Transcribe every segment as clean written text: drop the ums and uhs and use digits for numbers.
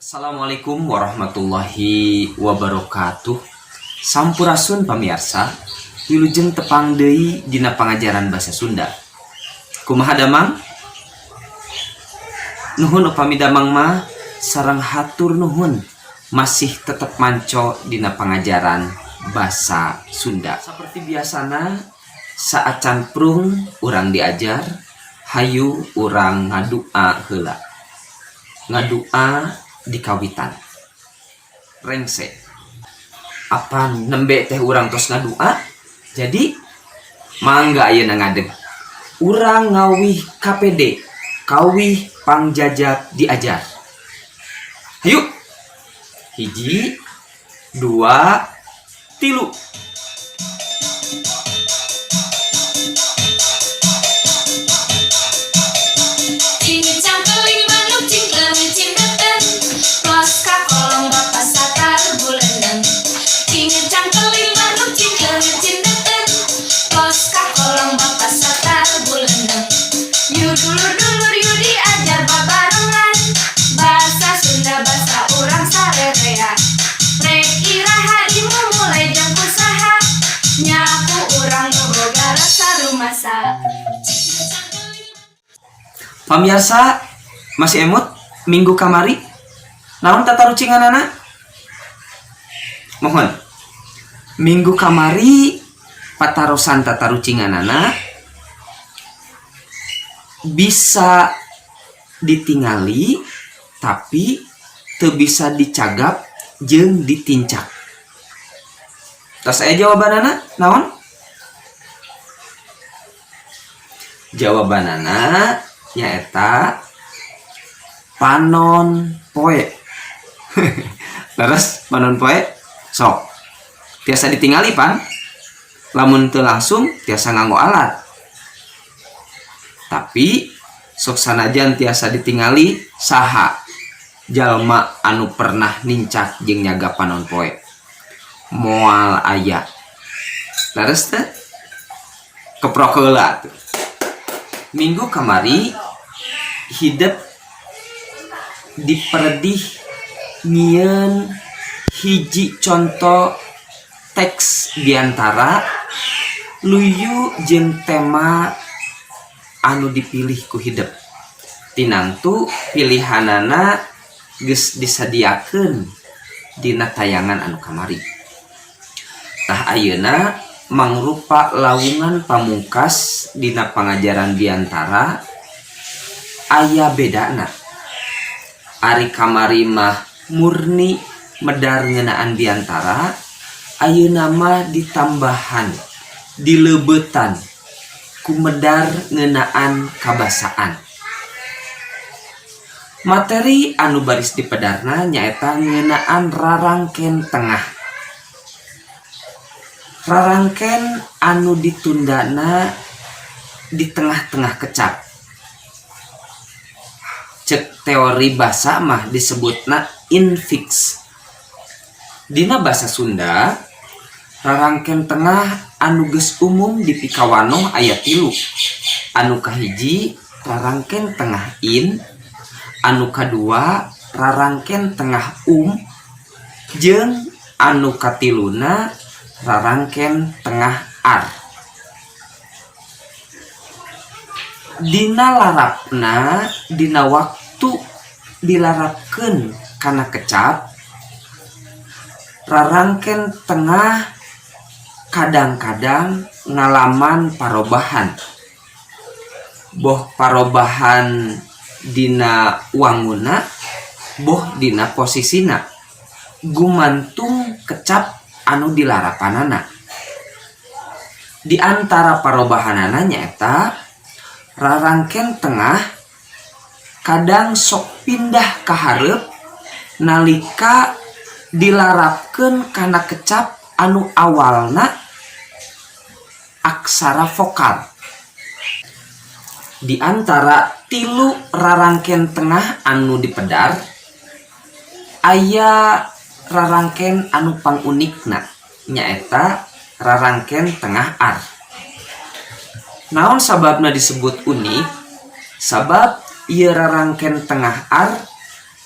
Assalamualaikum warahmatullahi wabarakatuh. Sampurasun pamirsa, wilujeng tepang deui dina pangajaran basa Sunda. Kumaha damang? Nuhun upami damang mah sareng hatur nuhun masih tetap manco dina pangajaran basa Sunda. Seperti biasana saacan prung urang diajar, hayu urang ngadua heula. Ngadua di kawitan rengse apa nembe teh urang tos ngadua jadi mangga ayeuna ngadeg urang ngawih KPD kawih pangjajak diajar. Yuk hiji dua tilu. Dulur-dulur yuk diajar babarengan bahasa Sunda bahasa urang sarerea. Rek iraha imah mulai jang usaha nyaku urang boga rasa rumasa. Pamirsa masih emut minggu kamari naon tatarucinganana? Mohon minggu kamari patarosan tatarucinganana bisa ditingali tapi teu bisa dicagap jeung ditincak. Tos aya jawabanana naon? Jawabanana nyaeta panon poe. Terus panon poe sok tiasa ditingali pan, lamun teu langsung tiasa nganggo alat. Tapi sok sanajan tiasa ditingali saha jalma anu pernah nincak jeung nyaga panon poe moal aya. Leres teh keprok heula tuh. Minggu kamari hidup diperdih nyieun hiji contoh teks diantara luyu jeung tema anu dipilih ku hidup. Tinangtu pilihanana geus disadiakeun dina tayangan anu kamari. Tah ayeuna mangrupa lawungan pamungkas dina pangajaran diantara aya bedana. Ari kamari mah murni medar ngeunaan diantara, ayeuna mah ditambahan dileubetan kumedar ngeunaan kabasaan. Materi anu baris dipedarna nyaeta ngeunaan rarangken tengah. Rarangken anu ditundana di tengah-tengah kecap. Cek teori basa mah disebutna infix. Dina basa Sunda rarangken tengah anu geus umum di pikawanoh aya 3. Anu kahiji rarangken tengah in, anu kadua rarangken tengah jeung anu katiluna rarangken tengah ar. Dina larapna dina waktu dilarapkeun kana kecap rarangken tengah kadang-kadang ngalaman parobahan. Boh parobahan dina wanguna, boh dina posisina. Gumantung kecap anu dilarapanana. Di antara parobahanana nyaeta rarangken tengah kadang sok pindah ka hareup nalika dilarapkeun kana kecap anu awalna aksara vokal. Di antara 3 rarangken tengah anu dipedar aya rarangken anu pangunikna nyaeta rarangken tengah ar. Naon sababna disebut unik? Sabab ieu rarangken tengah ar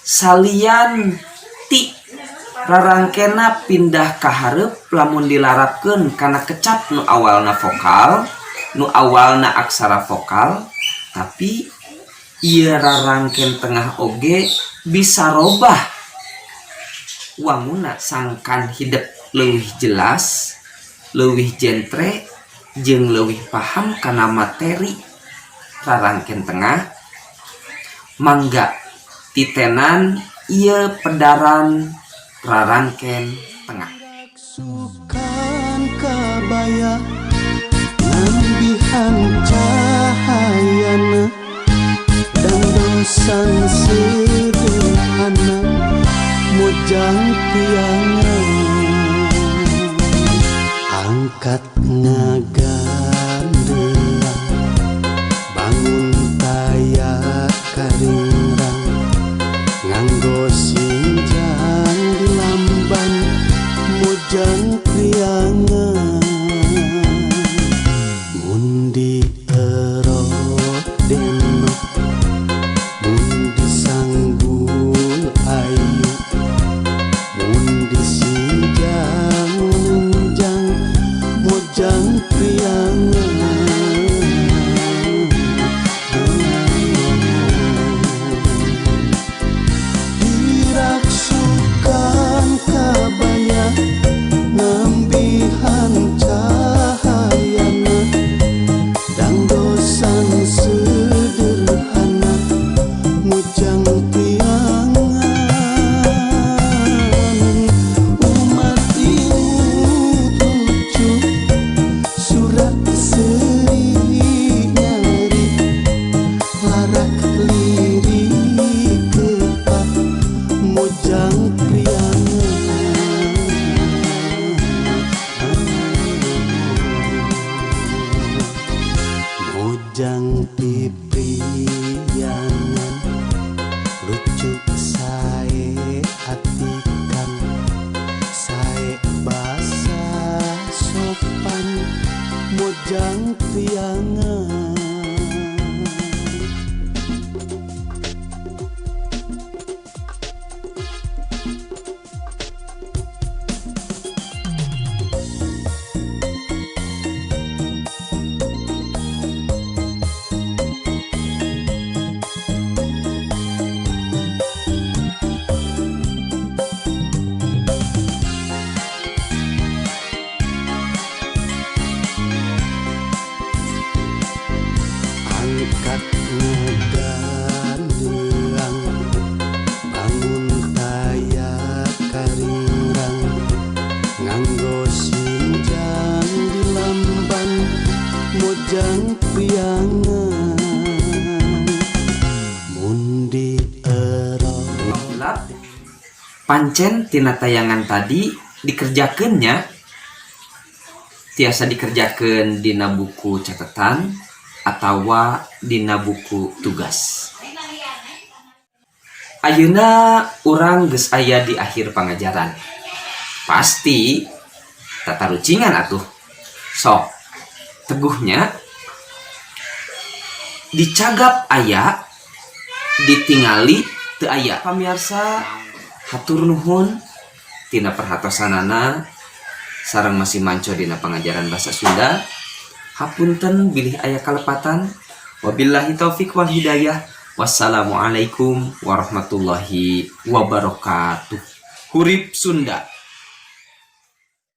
salian ti rarangkena pindah ka hareup lamun dilarapkeun kana kecap nu awalna vokal, nu awalna aksara vokal, tapi ieu rarangken tengah oge bisa robah wamuna sangkan hidup leuwih jelas, leuwih jentre, jeung leuwih paham kana materi rarangken tengah. Mangga titenan ieu pedaran rarangken tengah. Sukan kabaya nambihan cahayana dan dosan sederhana mojang tiangan angkat ngagandelang bangun taya karingrang nganggo sinjang di lamban mojang priangan mundi erodeno mundi sanggul ayu mundi sinjang lenjang mojang priangan diraksukan kabaya nambihan cahayana dan dosan sederhana mujang tiangan umat imut lucu surat seri nyari larak lirik kepak mujang mojang pipriangan lucu sae atikan sae basa sopan mojang priangan. Angkat ngagandelang bangun taya karingrang nganggo sinjang di lamban mojang priangan mundi Alhamdulillah, pancen tina tayangan tadi dikerjakeunnya tiasa dikerjakeun dina buku catatan atawa dina buku tugas. Ayeuna urang geus aya di akhir pangajaran. Pasti tatarucingan atuh. Sok teguhnya dicagap aya, ditingali teu aya. Pamirsa, hatur nuhun tina perhatosanana sareng masih manco dina pangajaran basa Sunda. Hapunten bilih aya kalepatan. Wabillahi taufik wal hidayah. Wassalamualaikum warahmatullahi wabarakatuh. Hurip Sunda.